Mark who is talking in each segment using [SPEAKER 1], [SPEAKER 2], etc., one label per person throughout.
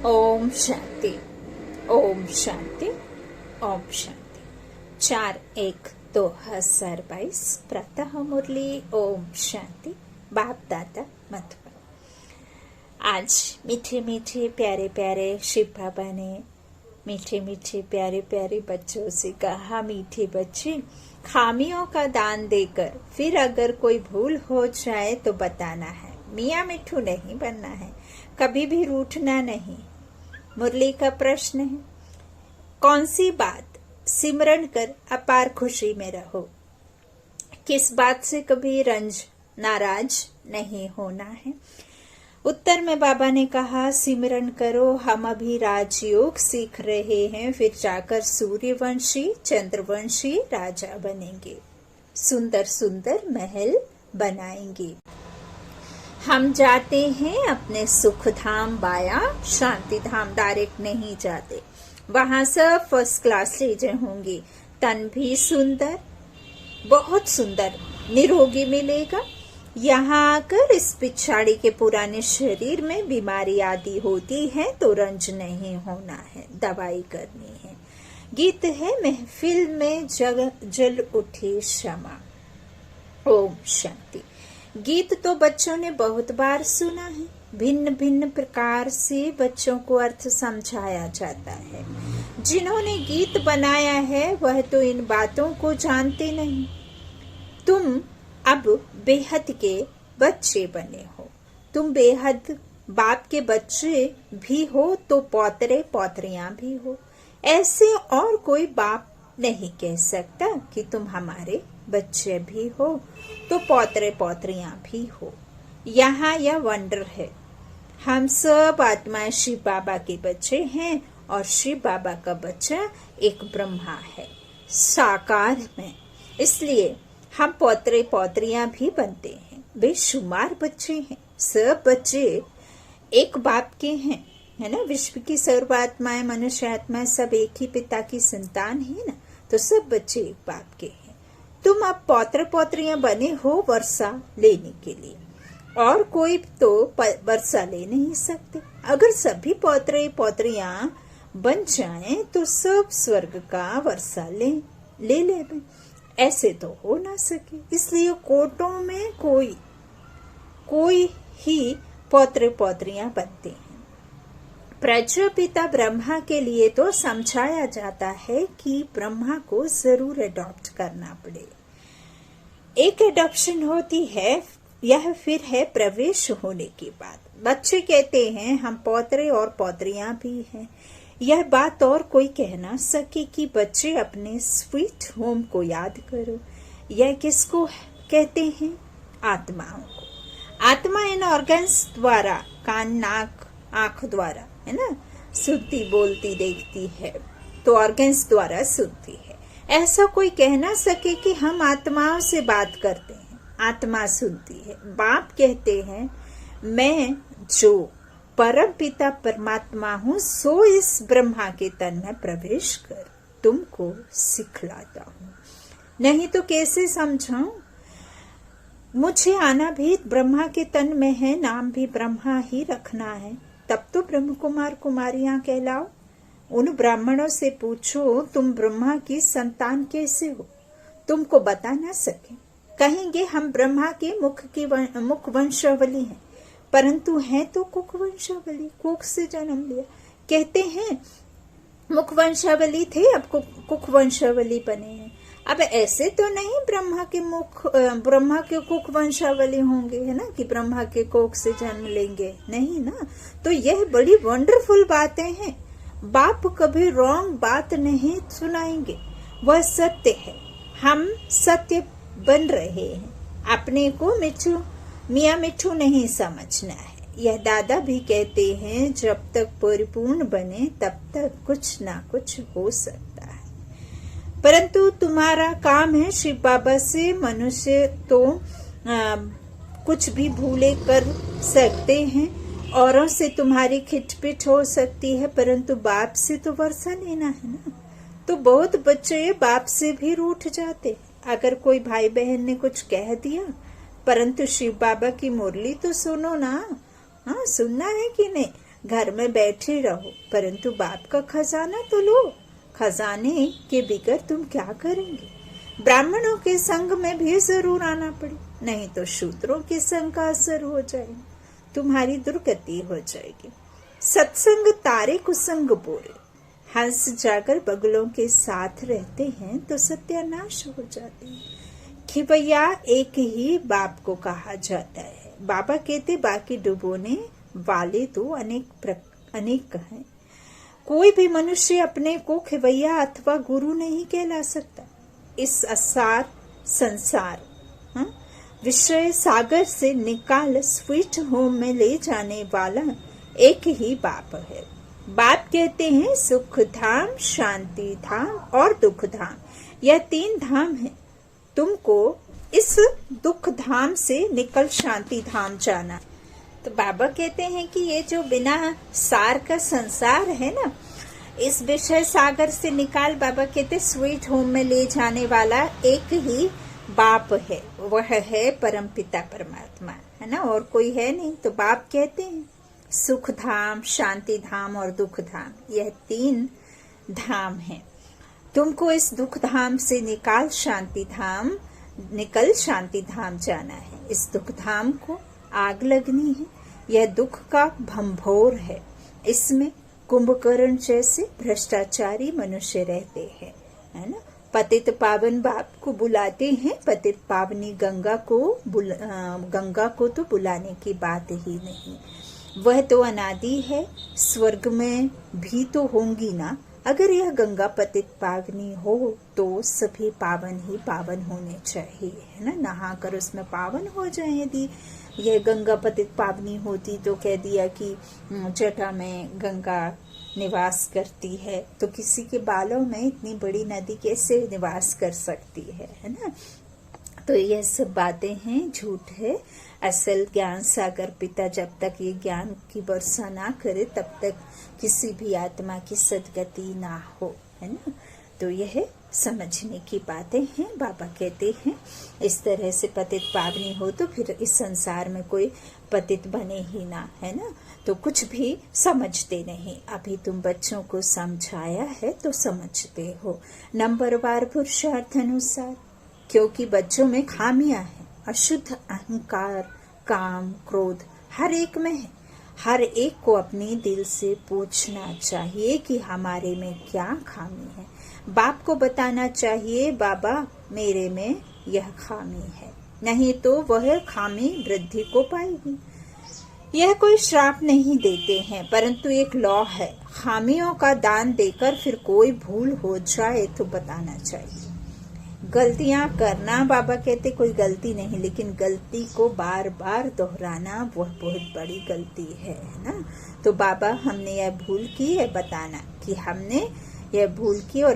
[SPEAKER 1] ओम शांति, ओम शांति, ओम शांति। 4/1/2022 प्रातः मुरली। ओम शांति। बाप दादा मधुबन। आज मीठे मीठे प्यारे प्यारे शिव बाबा ने मीठे मीठे प्यारे प्यारे बच्चों से कहा, मीठे बच्चे, खामियों का दान देकर फिर अगर कोई भूल हो जाए तो बताना है। मियाँ मिठू नहीं बनना है, कभी भी रूठना नहीं। मुरली का प्रश्न है, कौन सी बात सिमरन कर अपार खुशी में रहो? किस बात से कभी रंज नाराज नहीं होना है? उत्तर में बाबा ने कहा, सिमरन करो, हम अभी राजयोग सीख रहे हैं, फिर जाकर सूर्यवंशी चंद्रवंशी राजा बनेंगे, सुंदर सुंदर महल बनाएंगे। हम जाते हैं अपने सुख धाम बाया, शांति धाम डायरेक्ट नहीं जाते। वहां सब फर्स्ट क्लास चीजें होंगी। तन भी सुंदर, बहुत सुंदर निरोगी मिलेगा। यहाँ आकर इस पिछाड़ी के पुराने शरीर में बीमारी आदि होती है तो रंज नहीं होना है, दवाई करनी है। गीत है, महफिल में जल उठी क्षमा। ओम शांति। गीत तो बच्चों ने बहुत बार सुना है। भिन्न भिन्न प्रकार से बच्चों को अर्थ समझाया जाता है। जिन्होंने गीत बनाया है वह तो इन बातों को जानते नहीं। तुम अब बेहद के बच्चे बने हो। तुम बेहद बाप के बच्चे भी हो तो पौतरे पौतरियां भी हो। ऐसे और कोई बाप नहीं कह सकता कि तुम हमारे बच्चे भी हो तो पौतरे पौतरियां भी हो। यहाँ यह वंडर है, हम सब आत्माएं शिव बाबा के बच्चे हैं और शिव बाबा का बच्चा एक ब्रह्मा है साकार में। इसलिए हम पौतरे पौतरियां भी बनते हैं। बेशुमार बच्चे हैं, सब बच्चे एक बाप के हैं, है ना। विश्व की सर्व आत्माएं, मनुष्य आत्माएं सब एक ही पिता की संतान है ना, तो सब बच्चे एक बाप के हैं। तुम अब पौत्र पौत्रियां बने हो वर्षा लेने के लिए, और कोई तो वर्षा ले नहीं सकते। अगर सभी पौत्रे पौत्रियां बन जाएं तो सब स्वर्ग का वर्षा ले। ऐसे तो हो ना सके। इसलिए कोटों में कोई ही पौत्र पौत्रियां बनते हैं। प्रजापिता ब्रह्मा के लिए तो समझाया जाता है कि ब्रह्मा को जरूर अडॉप्ट करना पड़े। एक एडॉप्शन होती है, यह फिर है प्रवेश होने की बात। बच्चे कहते हैं हम पौत्रे और पौत्रियां भी हैं। यह बात और कोई कह ना सके कि बच्चे अपने स्वीट होम को याद करो। यह किसको कहते हैं? आत्माओं को। आत्मा इन ऑर्गन्स द्वारा, कान नाक आंख द्वारा, है ना, सुनती बोलती देखती है, तो ऑर्गन्स द्वारा सुनती है। ऐसा कोई कह ना सके कि हम आत्माओं से बात करते हैं, आत्मा सुनती है। बाप कहते हैं, मैं जो परम पिता परमात्मा हूँ सो इस ब्रह्मा के तन में प्रवेश कर तुमको सिखलाता हूँ। नहीं तो कैसे समझाऊं? मुझे आना भी ब्रह्मा के तन में है, नाम भी ब्रह्मा ही रखना है, तब तो ब्रह्म कुमार कुमारियां कहलाओ। उन ब्राह्मणों से पूछो, तुम ब्रह्मा की संतान कैसे हो? तुमको बता ना सके। कहेंगे हम ब्रह्मा के मुख वंशावली हैं, परंतु हैं तो कुक वंशावली, कुक से जन्म लिया। कहते हैं मुख वंशावली थे, अब कुक वंशावली बने हैं। अब ऐसे तो नहीं ब्रह्मा के कुक वंशावली होंगे, है ना, कि ब्रह्मा के कोख से जन्म लेंगे, नहीं ना। तो यह बड़ी वंडरफुल बातें हैं। बाप कभी रॉन्ग बात नहीं सुनाएंगे, वह सत्य है। हम सत्य बन रहे हैं। अपने को मियाँ मिठू नहीं समझना है। यह दादा भी कहते हैं, जब तक परिपूर्ण बने तब तक कुछ ना कुछ हो सकता है। परंतु तुम्हारा काम है शिव बाबा से। मनुष्य तो कुछ भी भूले कर सकते हैं, औरों से तुम्हारी खिटपिट हो सकती है, परंतु बाप से तो वर्षा लेना है ना। तो बहुत बच्चे बाप से भी रूठ जाते। अगर कोई भाई बहन ने कुछ कह दिया, परंतु शिव बाबा की मुरली तो सुनो ना। हाँ, सुनना है कि नहीं? घर में बैठे रहो, परंतु बाप का खजाना तो लो। खजाने के बिगर तुम क्या करेंगे? ब्राह्मणों के संग में भी जरूर आना पड़े, नहीं तो शूद्रों के संग का असर हो जाएगा, तुम्हारी दुर्गति हो जाएगी। सत्संग तारे कुसंग बोरे, हंस जाकर बगलों के साथ रहते हैं तो सत्यानाश हो जाते हैं। खिवैया एक ही बाप को कहा जाता है। बाबा कहते बाकी डुबोने वाले तो अनेक हैं। कोई भी मनुष्य अपने को खिवैया अथवा गुरु नहीं कहला सकता। इस असार संसार विषय सागर से निकाल स्वीट होम में ले जाने वाला एक ही बाप है। बाप कहते हैं सुख धाम, शांति धाम और दुख धाम, यह 3 धाम है। तुमको इस दुख धाम से निकल शांति धाम जाना। तो बाबा कहते हैं कि ये जो बिना सार का संसार है ना, इस विषय सागर से निकाल, बाबा कहते स्वीट होम में ले जाने वाला एक ही बाप है, वह है परमपिता परमात्मा, है ना, और कोई है नहीं। तो बाप कहते हैं सुख धाम, शांति धाम और दुख धाम, यह 3 धाम है। तुमको इस दुख धाम से निकल शांति धाम जाना है। इस दुख धाम को आग लगनी है। यह दुख का भंभोर है। इसमें कुंभकर्ण जैसे भ्रष्टाचारी मनुष्य रहते हैं, है ना। पतित पावन बाप को बुलाते हैं, पतित पावनी गंगा को तो बुलाने की बात ही नहीं। वह तो अनादि है, स्वर्ग में भी तो होंगी ना। अगर यह गंगा पतित पावनी हो तो सभी पावन ही पावन होने चाहिए, है ना। नहा कर उसमें पावन हो जाए। यदि यह गंगा पतित पावनी होती तो कह दिया कि जटा में गंगा निवास करती है, तो किसी के बालों में इतनी बड़ी नदी कैसे निवास कर सकती है ना। तो यह सब बातें हैं, झूठ है। असल ज्ञान सागर पिता जब तक ये ज्ञान की वर्षा ना करे तब तक किसी भी आत्मा की सदगति ना हो, है ना। तो यह समझने की बातें हैं। बाबा कहते हैं इस तरह से पतित पावनी हो तो फिर इस संसार में कोई पतित बने ही ना, है ना। तो कुछ भी समझते नहीं। अभी तुम बच्चों को समझाया है तो समझते हो, नंबरवार पुरुषार्थ अनुसार, क्योंकि बच्चों में खामियां हैं। अशुद्ध अहंकार, काम, क्रोध हर एक में है। हर एक को अपने दिल से पूछना चाहिए कि हमारे में क्या खामी है। बाप को बताना चाहिए बाबा मेरे में यह खामी है, नहीं तो वह खामी वृद्धि को पाएगी। यह कोई श्राप नहीं देते हैं, परंतु एक लॉ है। खामियों का दान देकर फिर कोई भूल हो जाए तो बताना चाहिए। गलतियां करना, बाबा कहते कोई गलती नहीं, लेकिन गलती को बार बार दोहराना वह बहुत बड़ी गलती है ना। तो बाबा हमने यह भूल की है बताना कि हमने यह भूल की और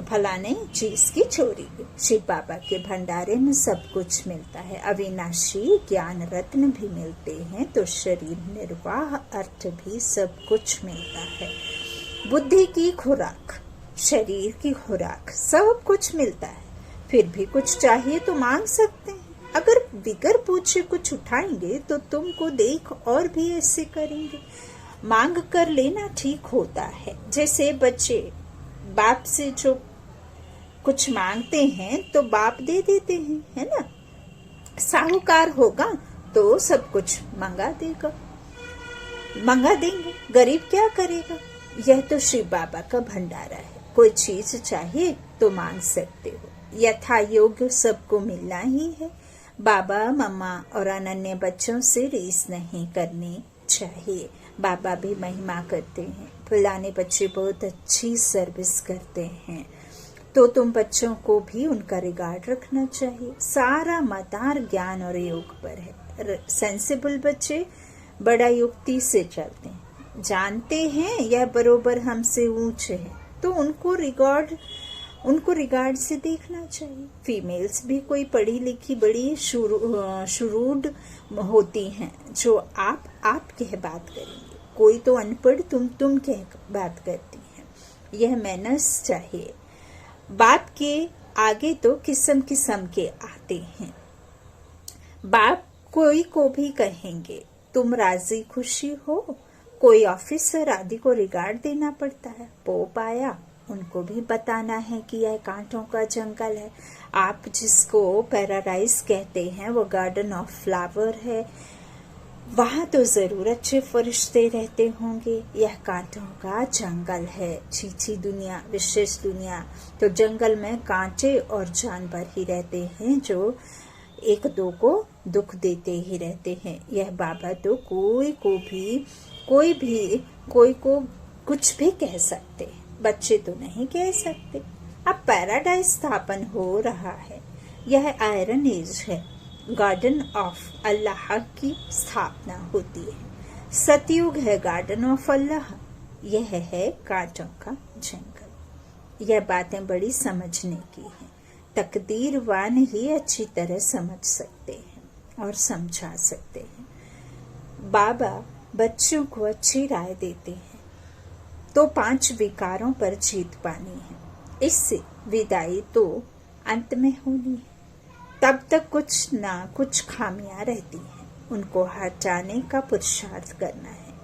[SPEAKER 1] फलाने चीज की चोरी की। शिव बाबा के भंडारे में सब कुछ मिलता है। अविनाशी ज्ञान रत्न भी मिलते हैं, तो शरीर निर्वाह अर्थ भी सब कुछ मिलता है। बुद्धि की खुराक, शरीर की खुराक, सब कुछ मिलता है। फिर भी कुछ चाहिए तो मांग सकते हैं। अगर बिगर पूछे कुछ उठाएंगे तो तुमको देख और भी ऐसे करेंगे। मांग कर लेना ठीक होता है। जैसे बच्चे बाप से जो कुछ मांगते हैं तो बाप दे देते हैं, है ना। साहूकार होगा तो सब कुछ मंगा देंगे। गरीब क्या करेगा? यह तो शिव बाबा का भंडारा है। कोई चीज चाहिए तो मांग सकते हो। यथा योग्य सबको मिलना ही है। बाबा, मम्मा और अनन्य बच्चों से रीस नहीं करनी चाहिए। बाबा भी महिमा करते हैं। फलाने बच्चे बहुत अच्छी सर्विस करते हैं, तो तुम बच्चों को भी उनका रिगार्ड रखना चाहिए। सारा मदार ज्ञान और योग पर है। सेंसिबल बच्चे बड़ा युक्ति से चलते हैं, जानते हैं यह बरोबर हमसे ऊंचे है, तो उनको रिगार्ड से देखना चाहिए। फीमेल्स भी कोई पढ़ी लिखी बड़ी शुरूड होती हैं, जो आप कह बात करेंगे। कोई तो अनपढ़ तुम कह बात करती हैं। यह मैनर्स चाहिए। बाप के आगे तो किस्म किस्म के आते हैं। बाप कोई को भी कहेंगे तुम राजी खुशी हो, कोई ऑफिसर आदि को रिगार्ड देना पड़ता है। पोप आया, उनको भी बताना है कि यह कांटों का जंगल है। आप जिसको पैराडाइज कहते हैं वो गार्डन ऑफ फ्लावर है, वहां तो जरूर अच्छे फरिश्ते रहते होंगे। यह कांटों का जंगल है, छीछी दुनिया, विशेष दुनिया। तो जंगल में कांटे और जानवर ही रहते हैं जो एक दो को दुख देते ही रहते हैं। यह बाबा तो कोई को कुछ भी कह सकते, बच्चे तो नहीं कह सकते। अब पैराडाइज स्थापन हो रहा है। यह आयरन एज है, गार्डन ऑफ अल्लाह की स्थापना होती है। सतयुग है गार्डन ऑफ अल्लाह, यह है कांटों का जंगल। यह बातें बड़ी समझने की हैं, तकदीरवान ही अच्छी तरह समझ सकते हैं और समझा सकते हैं। बाबा बच्चों को अच्छी राय देते हैं। तो 5 विकारों पर जीत पानी है, इससे विदाई तो अंत में होनी है। तब तक कुछ ना कुछ खामियां रहती हैं, उनको हटाने का पुरुषार्थ करना है।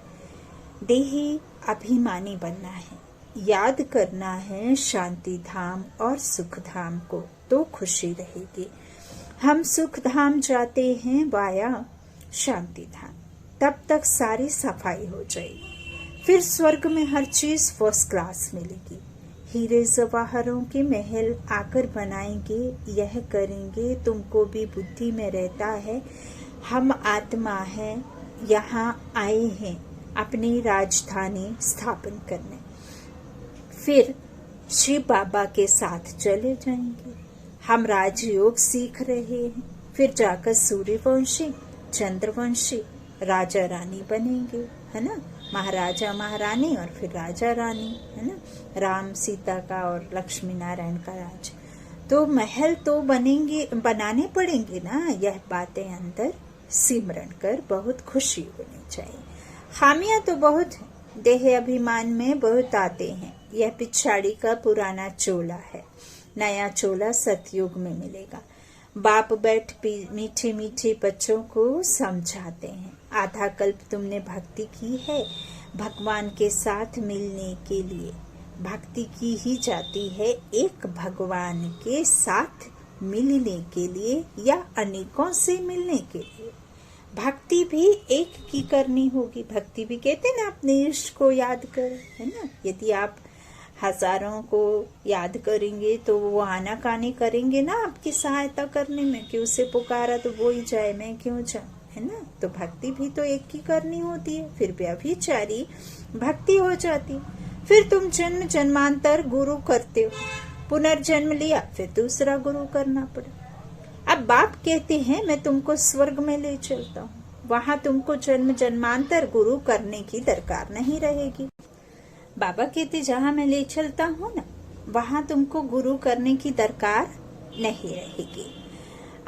[SPEAKER 1] देही अभिमानी बनना है, याद करना है शांति धाम और सुख धाम को, तो खुशी रहेगी। हम सुख धाम जाते हैं वाया शांति धाम, तब तक सारी सफाई हो जाएगी। फिर स्वर्ग में हर चीज फर्स्ट क्लास मिलेगी। हीरे जवाहरों के महल आकर बनाएंगे, यह करेंगे। तुमको भी बुद्धि में रहता है हम आत्मा हैं, यहाँ आए हैं अपनी राजधानी स्थापन करने। फिर शिव बाबा के साथ चले जाएंगे। हम राजयोग सीख रहे हैं, फिर जाकर सूर्यवंशी, चंद्रवंशी, राजा रानी बनेंगे, है ना। महाराजा महारानी और फिर राजा रानी, है ना। राम सीता का और लक्ष्मी नारायण का राज। तो महल तो बनाने पड़ेंगे ना। यह बातें अंदर सिमरन कर बहुत खुशी होनी चाहिए। खामियां तो बहुत है, देह अभिमान में बहुत आते हैं। यह पिछाड़ी का पुराना चोला है, नया चोला सतयुग में मिलेगा। बाप बैठ मीठे मीठे बच्चों को समझाते हैं। आधा कल्प तुमने भक्ति की है, भगवान के साथ मिलने के लिए भक्ति की ही जाती है, एक भगवान के साथ मिलने के लिए या अनेकों से मिलने के लिए। भक्ति भी एक की करनी होगी। भक्ति भी कहते हैं ना, अपने इष्ट को याद कर, है ना। यदि आप हजारों को याद करेंगे तो वो आनाकानी करेंगे ना आपकी सहायता करने में, कि उसे पुकारा तो वो ही जाए, मैं क्यों जाऊं, है ना। तो भक्ति भी तो एक की करनी होती है। फिर व्यभिचारी भक्ति हो जाती। फिर तुम जन्म जन्मांतर गुरु करते हो, पुनर्जन्म लिया, फिर दूसरा गुरु करना पड़ा। अब बाप कहते हैं मैं तुमको स्वर्ग में ले चलता हूँ, वहां तुमको जन्म जन्मांतर गुरु करने की दरकार नहीं रहेगी। बाबा कहते जहां मैं ले चलता हूँ ना, वहां तुमको गुरु करने की दरकार नहीं रहेगी।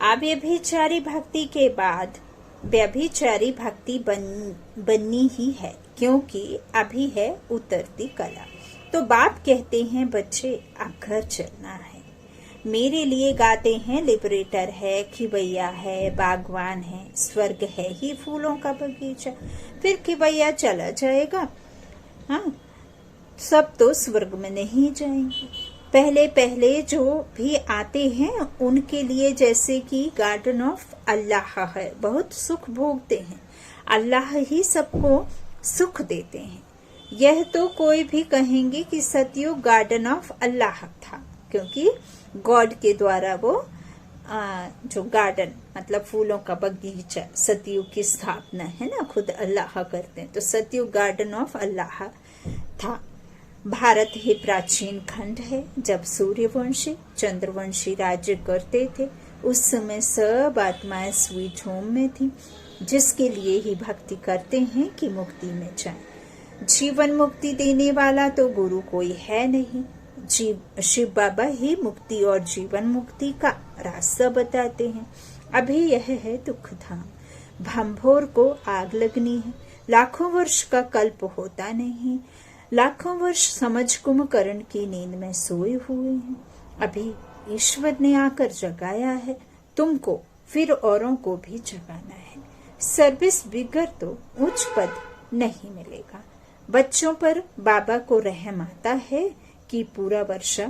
[SPEAKER 1] अब व्यभिचारी भक्ति के बाद व्यभिचारी भक्ति बननी ही है, क्योंकि अभी है उतरती कला। तो बाप कहते हैं बच्चे अब घर चलना है। मेरे लिए गाते हैं लिबरेटर है, खिवैया है, बागवान है, स्वर्ग है ही फूलों का बगीचा। फिर खिवैया चला जाएगा, हाँ, सब तो स्वर्ग में नहीं जाएंगे। पहले पहले जो भी आते हैं उनके लिए जैसे कि गार्डन ऑफ अल्लाह है, बहुत सुख भोगते हैं। अल्लाह ही सबको सुख देते हैं। यह तो कोई भी कहेंगे कि सतयुग गार्डन ऑफ अल्लाह था, क्योंकि गॉड के द्वारा वो जो गार्डन मतलब फूलों का बगीचा सतयुग की स्थापना है ना, खुद अल्लाह करते हैं। तो सतयुग गार्डन ऑफ अल्लाह था। भारत ही प्राचीन खंड है। जब सूर्यवंशी चंद्रवंशी राज्य करते थे, उस समय सब आत्माएं स्वीट होम में थी, जिसके लिए ही भक्ति करते हैं कि मुक्ति में जाएं। जीवन मुक्ति देने वाला तो गुरु कोई है नहीं। शिव बाबा ही मुक्ति और जीवन मुक्ति का रास्ता बताते हैं। अभी यह है दुख धाम। भंभोर को आग लगनी है। लाखों वर्ष का कल्प होता नहीं। लाखों वर्ष समझ कुंभकर्ण की नींद में सोए हुए हैं। अभी ईश्वर ने आकर जगाया है तुमको, फिर औरों को भी जगाना है। सर्विस बिगर तो उच्च पद नहीं मिलेगा। बच्चों पर बाबा को रहम आता है कि पूरा वर्षा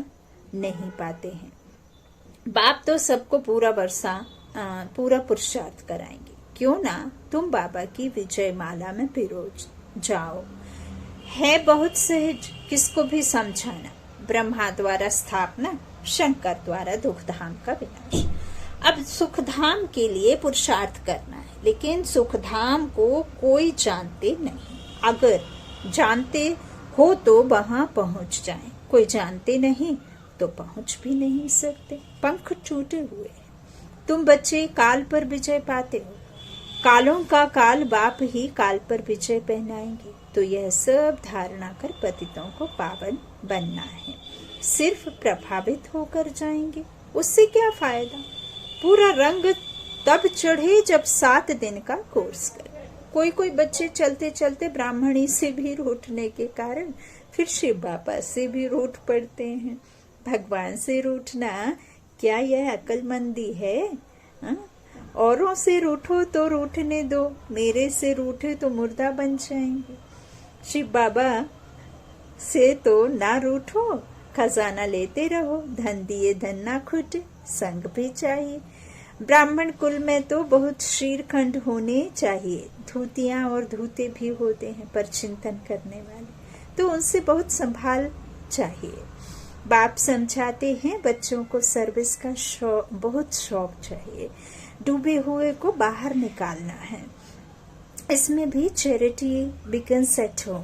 [SPEAKER 1] नहीं पाते हैं। बाप तो सबको पूरा पुरुषार्थ कराएंगे। क्यों ना तुम बाबा की विजय माला में पिरो जाओ। है बहुत सहज किसको भी समझाना। ब्रह्मा द्वारा स्थापना, शंकर द्वारा दुखधाम का विनाश। अब सुखधाम के लिए पुरुषार्थ करना है, लेकिन सुखधाम को कोई जानते नहीं। अगर जानते हो तो वहां पहुंच जाएं, कोई जानते नहीं तो पहुंच भी नहीं सकते। पंख टूटे हुए हैं। तुम बच्चे काल पर विजय पाते हो। कालों का काल बाप ही काल पर विजय पहनाएंगे। तो यह सब धारणा कर पतितों को पावन बनना है। सिर्फ प्रभावित होकर जाएंगे, उससे क्या फायदा। पूरा रंग तब चढ़े जब 7 दिन का कोर्स करें। कोई बच्चे चलते चलते ब्राह्मणी से भी रूठने के कारण फिर शिव बाबा से भी रूठ पड़ते हैं। भगवान से रूठना क्या यह अक्लमंदी है? औरों से रूठो तो रूठने दो, मेरे से रूठे तो मुर्दा बन जाएंगे। शिव बाबा से तो ना रूठो, खजाना लेते रहो, धन दिए धन ना खुटे, संग भी चाहिए। ब्राह्मण कुल में तो बहुत शीरखंड होने चाहिए। धूतियां और धूते भी होते हैं पर चिंतन करने वाले, तो उनसे बहुत संभाल चाहिए। बाप समझाते हैं बच्चों को सर्विस का बहुत शौक चाहिए। डूबे हुए को बाहर निकालना है। इसमें भी चैरिटी बिगिंस एट होम।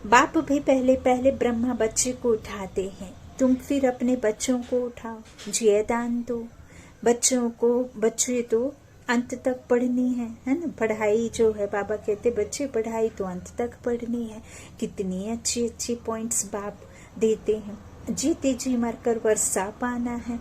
[SPEAKER 1] बाप भी पहले ब्रह्मा बच्चे को उठाते हैं। तुम फिर अपने बच्चों को उठाओ, जिये दान दो। बच्चे तो अंत तक पढ़नी है ना। पढ़ाई जो है, बाबा कहते बच्चे पढ़ाई तो अंत तक पढ़नी है। कितनी अच्छी पॉइंट्स बाप देते हैं। जीते जी मरकर वर्षा पाना है।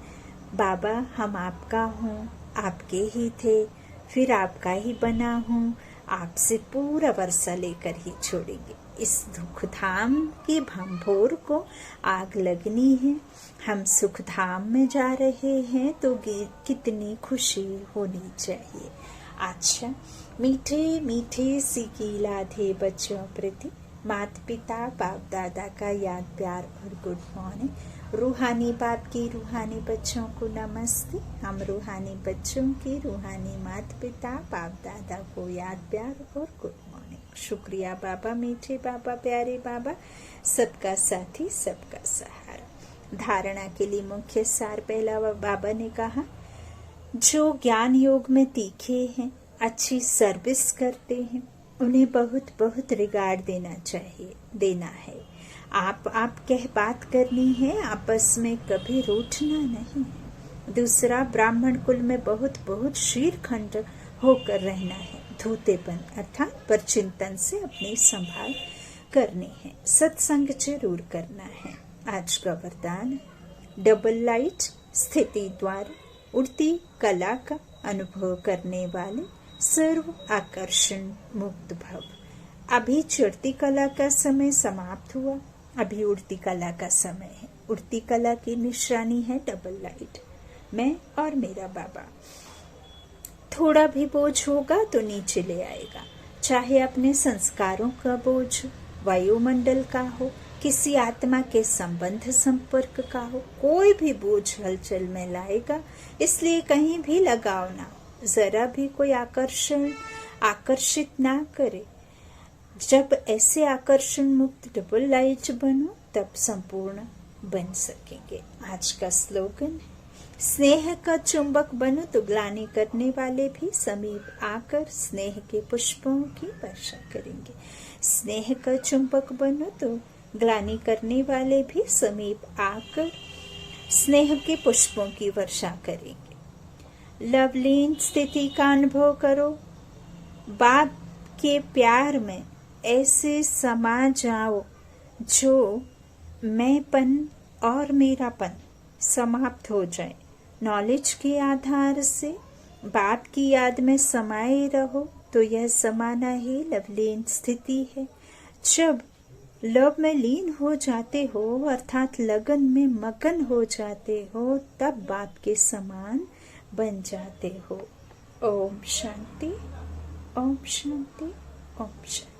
[SPEAKER 1] बाबा हम आपका हूँ, आपके ही थे, फिर आपका ही बना हूँ, आपसे पूरा वर्षा लेकर ही छोड़ेंगे। इस दुखधाम की भंभोर को आग लगनी है। हम सुखधाम में जा रहे हैं तो कितनी खुशी होनी चाहिए। अच्छा, मीठे मीठे सीखी लाधे बच्चों प्रति माता पिता बाप दादा का याद प्यार और गुड मॉर्निंग। रूहानी बाप की रूहानी बच्चों को नमस्ते। हम रूहानी बच्चों की रूहानी माता पिता बाप दादा को याद प्यार और गुड मॉर्निंग। शुक्रिया बाबा, मीठे बाबा, प्यारे बाबा, सबका साथी सबका सहारा। धारणा के लिए मुख्य सार पहला बाबा ने कहा, जो ज्ञान योग में तीखे हैं, अच्छी सर्विस करते हैं, उन्हें बहुत बहुत रिगार्ड देना है। आप कह बात करनी है, आपस में कभी रूठना नहीं है। दूसरा, ब्राह्मण कुल में बहुत बहुत शीरखंड होकर रहना है। धूतेपन अर्थात पर चिंतन से अपनी संभाल करनी है। सत्संग जरूर करना है। आज का वरदान, डबल लाइट स्थिति द्वारा उड़ती कला का अनुभव करने वाले सर्व आकर्षण मुक्त भव। अभी चढ़ती कला का समय समाप्त हुआ, अभी उड़ती कला का समय है। उड़ती कला की निशानी है डबल लाइट, मैं और मेरा बाबा। थोड़ा भी बोझ होगा तो नीचे ले आएगा, चाहे अपने संस्कारों का बोझ, वायुमंडल का हो, किसी आत्मा के संबंध संपर्क का हो, कोई भी बोझ हलचल में लाएगा। इसलिए कहीं भी लगाव ना हो, जरा भी कोई आकर्षित ना करे। जब ऐसे आकर्षण मुक्त डबल लाइट बनो तब संपूर्ण बन सकेंगे। आज का स्लोगन है, स्नेह का चुंबक बनो तो ग्लानि करने वाले भी समीप आकर स्नेह के पुष्पों की वर्षा करेंगे। स्नेह का चुंबक बनो तो ग्लानि करने वाले भी समीप आकर स्नेह के पुष्पों की वर्षा करेंगे। लवलीन स्थिति का अनुभव करो। बाप के प्यार में ऐसे समा जाओ जो मैंपन और मेरापन समाप्त हो जाए। नॉलेज के आधार से बाप की याद में समाये रहो तो यह समाना ही लवलीन स्थिति है। जब लव में लीन हो जाते हो अर्थात लगन में मगन हो जाते हो, तब बाप के समान बन जाते हो। ओम शांति, ओम शांति, ओम शांति।